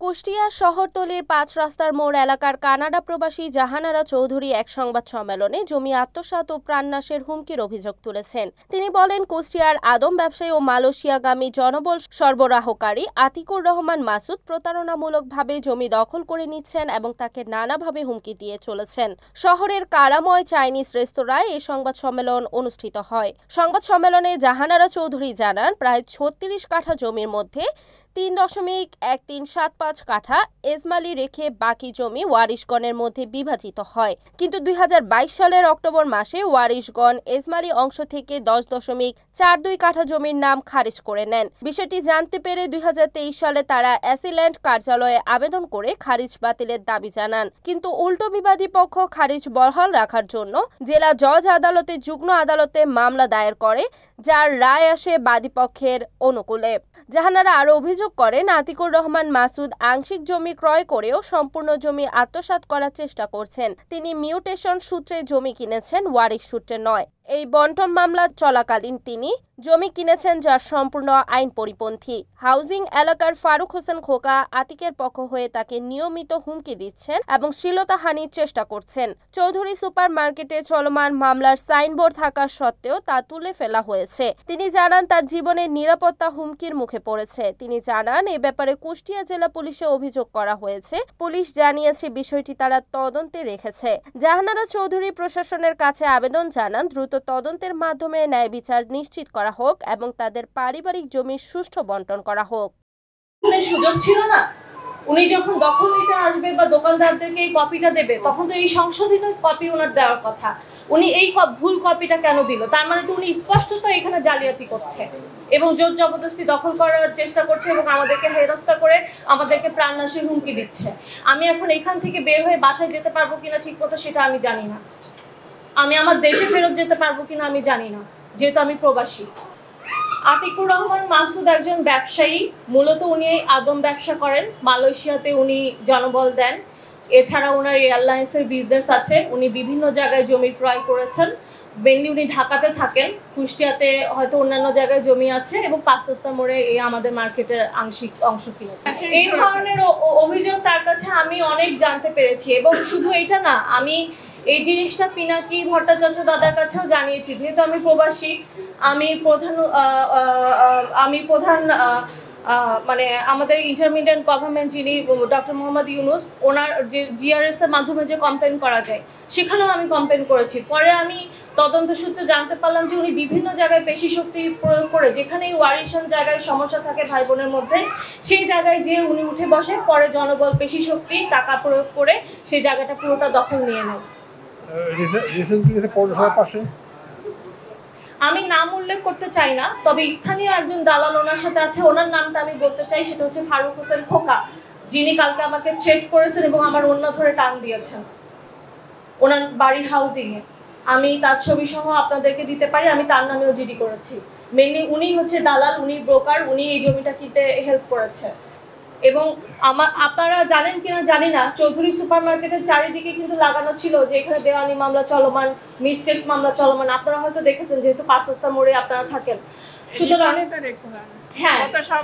কুষ্টিয়া শহরতলির ৫ রাস্তার মোড় এলাকার কানাডা প্রবাসী জাহানারা চৌধুরী এক সংবাদ সম্মেলনে জমি আত্মসাৎ ও প্রাণনাশের হুমকির অভিযোগ তুলেছেন। তিনি বলেন, কুষ্টিয়ার আদম ব্যবসায়ী ও মালয়েশিয়াগামী জনবল সরবরাহকারী আতিকুর রহমান মাসুদ প্রতারণামূলকভাবে জমি দখল করে নিচ্ছেন এবং তাকে নানাভাবে হুমকি দিয়ে চলেছেন। শহরের কারাময় চাইনিজ রেস্তোরাঁয় এই সংবাদ সম্মেলন অনুষ্ঠিত হয়। সংবাদ সম্মেলনে জাহানারা চৌধুরী জানান, প্রায় ৩৬ কাঠা জমির মধ্যে ৩.1375 কাঠা এজমালি রেখে বাকি জমি ওয়ারিশগণের মধ্যে বিভাজিত হয়। কিন্তু ২০২২ সালের অক্টোবর মাসে ওয়ারিশগণ এজমালি অংশ থেকে 10.42 কাঠা জমির নাম খারিজ করে নেন। বিষয়টি জানতে পেরে ২০২৩ সালে তারা অ্যাসিল্যান্ড কার্যালয়ে আবেদন করে খারিজ বাতিলের দাবি জানান। কিন্তু উল্টো বিবাদী পক্ষ খারিজ বহাল রাখার জন্য জেলা জজ আদালতে যুগ্ম আদালতে মামলা দায়ের করে, যার রায় আসে বাদীপক্ষের অনুকূলে। জাহানারা আরও অভিযোগ করেন, আতিকুর রহমান মাসুদ আংশিক জমি ক্রয় করেও সম্পূর্ণ জমি আত্মসাৎ করার চেষ্টা করছেন। তিনি মিউটেশন সূত্রে জমি কিনেছেন, ওয়ারিশ সূত্রে নয়। এই বন্টন মামলা চলাকালীন তিনি জমি কিনেছেন যা সম্পূর্ণ আইন পরিপন্থী। হাউজিং এলাকার ফারুক হোসেন খোকা আতিকের পক্ষ হয়ে তাকে নিয়মিত হুমকি দিচ্ছেন এবং শ্লীলতাহানির চেষ্টা করছেন। চৌধুরী সুপার মার্কেটে চলমান মামলার সাইনবোর্ড থাকা সত্ত্বেও তা তুলে ফেলা হয়েছে। তিনি জানান, তার জীবনের নিরাপত্তা হুমকির মুখে পড়েছে। তিনি জানান, এ ব্যাপারে কুষ্টিয়া জেলা পুলিশে অভিযোগ করা হয়েছে। পুলিশ জানিয়েছে বিষয়টি তারা তদন্তে রেখেছে। জাহানারা চৌধুরী প্রশাসনের কাছে আবেদন জানান, দ্রুত তদন্তের মাধ্যমে ন্যায় বিচার নিশ্চিত করা হোক এবং তাদের পারিবারিক জমির সুষ্ঠু বন্টন করা হোক। সুযোগ ছিল না, উনি যখন দখল নিতে আসবে বা দোকানদারদেরকে এই কপিটা দেবে, তখন তো এই সংশোধিত কপি ওনার দেওয়ার কথা। উনি এই ভুল কপিটা কেন দিল? তার মানে তো উনি স্পষ্টত এখানে জালিয়াতি করছে এবং জোর জবরদস্তি দখল করার চেষ্টা করছে এবং আমাদেরকে হেনস্থা করে আমাদেরকে প্রাণনাশের হুমকি দিচ্ছে। আমি এখন এখান থেকে বের হয়ে বাসায় যেতে পারবো কিনা ঠিক মতো সেটা আমি জানি না। আমি আমার দেশে ফেরত যেতে পারবো কিনা আমি জানি না, যেহেতু আমি প্রবাসী। আতিকুর রহমান মাসুদ একজন ব্যবসায়ী, মূলত উনি আদম ব্যবসা করেন। মালয়েশিয়াতে উনি জনবল দেন। এছাড়া ওনার এয়ারলাইন্সের বিজনেস আছে। উনি বিভিন্ন জায়গায় জমি ক্রয় করেছেন। মেনলি উনি ঢাকাতে থাকেন, কুষ্টিয়াতে হয়তো অন্যান্য জায়গায় জমি আছে এবং ৫ রাস্তা মোড়ে এই আমাদের মার্কেটের আংশিক অংশ কিনেছে। এই ধরনের অভিযোগ তার কাছে আমি অনেক জানতে পেরেছি এবং শুধু এটা না, আমি এই জিনিসটা পিনাকি ভট্টাচার্য দাদার কাছেও জানিয়েছি। যেহেতু আমি প্রবাসী, আমি প্রধান মানে আমাদের ইন্টারমিডিয়েট গভর্নমেন্ট যিনি ডক্টর মোহাম্মদ ইউনুস, ওনার যে জিআরএস এর মাধ্যমে যে কমপ্লেন করা যায়, সেখানেও আমি কমপ্লেন করেছি। পরে আমি তদন্ত সূত্রে জানতে পারলাম যে উনি বিভিন্ন জায়গায় পেশি শক্তি প্রয়োগ করে, যেখানে ওয়ারিশান জায়গায় সমস্যা থাকে ভাই বোনের মধ্যে, সেই জায়গায় যে উনি উঠে বসে, পরে জনবল পেশি শক্তি টাকা প্রয়োগ করে সেই জায়গাটা পুরোটা দখল নিয়ে নেয়। আমি নাম উল্লেখ করতে চাই না, তবে স্থানীয় একজন দালাল ওনার সাথে আছে, ওনার নামটা আমি বলতে চাই। সেটা হচ্ছে ফারুক হোসেন খোকা, যিনি কালকে আমাকে থ্রেট করেছেন এবং আমার অন্য ধরে টান দিয়েছেন ওনার বাড়ি হাউজিং এ। আমি তার ছবি সহ আপনাদেরকে দিতে পারি। আমি তার নামেও জিডি করেছি। মেনলি উনি হচ্ছে দালাল, উনি ব্রোকার, উনি এই জমিটা কিনতে হেল্প করেছে। এবং আপনারা জানেন কিনা জানি না, চৌধুরী সুপার মার্কেটের চারিদিকে কিন্তু লাগানো ছিল যে এখানে দেওয়ানি মামলা চলমান, মিসকেস মামলা চলমান। আপনারা হয়তো দেখেছেন, যেহেতু ৫ রাস্তা মোড়ে আপনারা থাকেন। সুতরাং হ্যাঁ,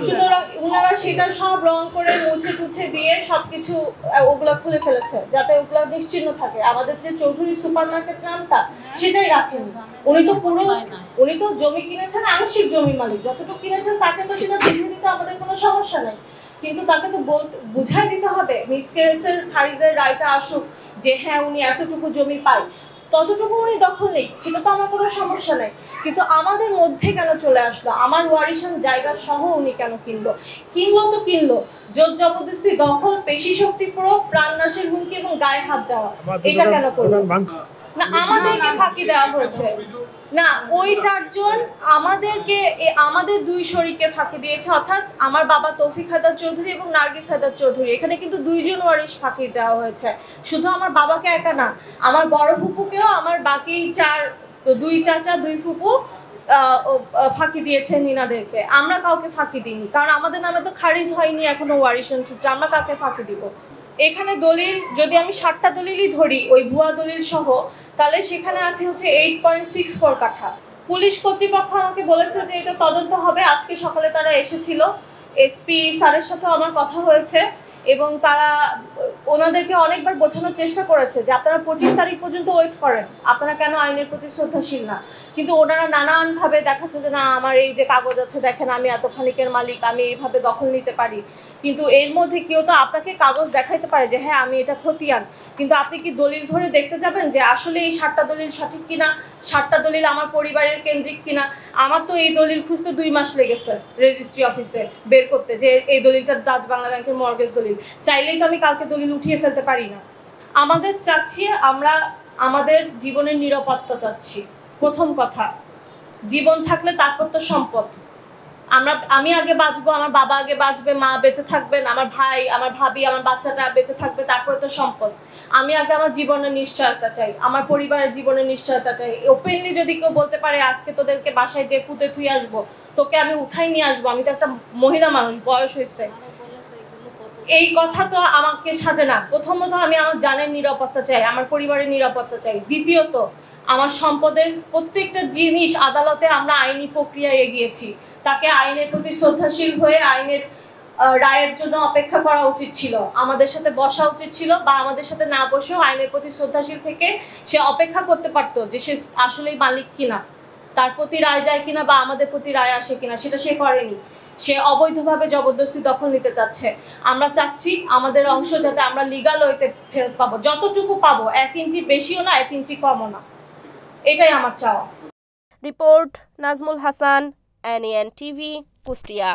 সুতরাং ওনারা সেটা সব রং করে মুছে টুছে দিয়ে সবকিছু ওগুলা খুলে ফেলেছে, যাতে ওগুলা নিশ্চিহ্ন থাকে। আমাদের যে চৌধুরী সুপার মার্কেট নামটা, সেটাই রাখেনি। উনি তো জমি কিনেছেন, আংশিক জমি মালিক। যতটুকু কিনেছেন তাকে তো সেটা বুঝিয়ে দিতে আমাদের কোনো সমস্যা নেই, কিন্তু তাকে তো বুঝাই দিতে হবে। মিসকেসের খারিজের রায়টা আসুক যে হ্যাঁ উনি এতটুকু জমি পায়, ততটুকু উনি দখল নেই, সেটা তো আমার কোনো সমস্যা নেই। কিন্তু আমাদের মধ্যে কেন চলে আসলো? আমার ওয়ারিশান জায়গা সহ উনি কেন কিনলো? তো কিনলো জোর জবরদস্তি দখল, পেশি শক্তি প্রয়োগ, প্রাণনাশের হুমকি এবং গায়ে হাত দেওয়া। এটা কেন করলো না? আমাদেরকে ফাঁকি দেওয়া হয়েছে না, ওই ৪ জন আমাদের ২ শরীককে ফাঁকি দিয়েছে, অর্থাৎ আমার বাবা তৌফিক হায়দার চৌধুরী এবং নার্গিস হায়দার চৌধুরী। এখানে কিন্তু ২ জন ওয়ারিশ ফাঁকি দেওয়া হয়েছে। শুধু আমার বাবাকে একা না, আমার বড় ফুপুকেও, আমার বাকি ২ চাচা ২ ফুপু ফাঁকি দিয়েছেন ইনাদেরকে। আমরা কাউকে ফাঁকি দিইনি, কারণ আমাদের নামে তো খারিজ হয়নি এখনো ওয়ারিশান সূত্রে। আমরা কাকে ফাঁকি দিব? এখানে দলিল যদি আমি ৭টা দলিলই ধরি, ওই ভুয়া দলিল সহ, তাহলে সেখানে আছে হচ্ছে 8.64 কাঠা। পুলিশ কর্তৃপক্ষ আমাকে বলেছে যে এটা তদন্ত হবে। আজকে সকালে তারা এসেছিল, এসপি স্যারের সাথে আমার কথা হয়েছে এবং তারা ওনাদেরকে অনেকবার বোঝানোর চেষ্টা করেছে যে আপনারা 25 তারিখ পর্যন্ত ওয়েট করেন, আপনারা কেন আইনের প্রতি শ্রদ্ধাশীল না। কিন্তু ওনারা নানানভাবে দেখাচ্ছে যে না আমার এই যে কাগজ আছে দেখেন আমি এত খানিকের মালিক, আমি এইভাবে দখল নিতে পারি। কিন্তু এর মধ্যে কেউ তো আপনাকে কাগজ দেখাইতে পারে যে হ্যাঁ আমি এটা খতিয়ান, কিন্তু আপনি কি দলিল ধরে দেখতে যাবেন যে আসলে এই 7টা দলিল সঠিক কিনা, 7টা দলিল আমার পরিবারের কেন্দ্রিক কিনা। আমার তো এই দলিল খুঁজতে 2 মাস লেগেছে রেজিস্ট্রি অফিসে বের করতে যে এই দলিলটা ডাচ বাংলা ব্যাংকের মর্গেজ দলিল। চাইলেই তো আমি কালকে দলিল উঠিয়ে ফেলতে পারি না। আমাদের চাচ্ছি আমরা আমাদের জীবনের নিরাপত্তা চাচ্ছি। প্রথম কথা, জীবন থাকলে তারপর তো সম্পদ। আমি আগে বাঁচবো, আমার বাবা আগে বাঁচবে, মা বেঁচে থাকবেন, আমার ভাই, আমার ভাবি, আমার বাচ্চাটা বেঁচে থাকবে, তারপরে তো সম্পদ। আমি আগে আমার জীবনের নিশ্চয়তা চাই, আমার পরিবারের জীবনের নিশ্চয়তা চাই। ওপেনলি যদি কেউ বলতে পারে আজকে তোদেরকে বাসায় যে পুঁতে থুই আসবো, তোকে আমি উঠাই নিয়ে আসবো, আমি তো একটা মহিলা মানুষ, বয়স হয়েছে, এই কথা তো আমাকে সাজে না। প্রথমত আমি আমার জানের নিরাপত্তা চাই, আমার পরিবারের নিরাপত্তা চাই। দ্বিতীয়ত আমার সম্পদের প্রত্যেকটা জিনিস আদালতে আমরা আইনি প্রক্রিয়ায় এগিয়েছি, তাকে আইনের প্রতি শ্রদ্ধাশীল হয়ে আইনের রায়ের জন্য অপেক্ষা করা উচিত ছিল, আমাদের সাথে বসা উচিত ছিল, বা আমাদের সাথে না বসেও আইনের প্রতি শ্রদ্ধাশীল থেকে সে অপেক্ষা করতে পারতো যে সে আসলেই মালিক কিনা, তার প্রতি রায় যায় কিনা বা আমাদের প্রতি রায় আসে কিনা, সেটা সে করেনি। সে অবৈধভাবে জবরদস্তি দখল নিতে চাচ্ছে। আমরা চাচ্ছি আমাদের অংশ যাতে আমরা লিগাল ওয়েতে ফেরত পাবো, যতটুকু পাবো, 1 ইঞ্চি বেশিও না 1 ইঞ্চি কমও না, এটাই আমার চাওয়া। Report Nazmul Hasan, NAN TV, Kushtia.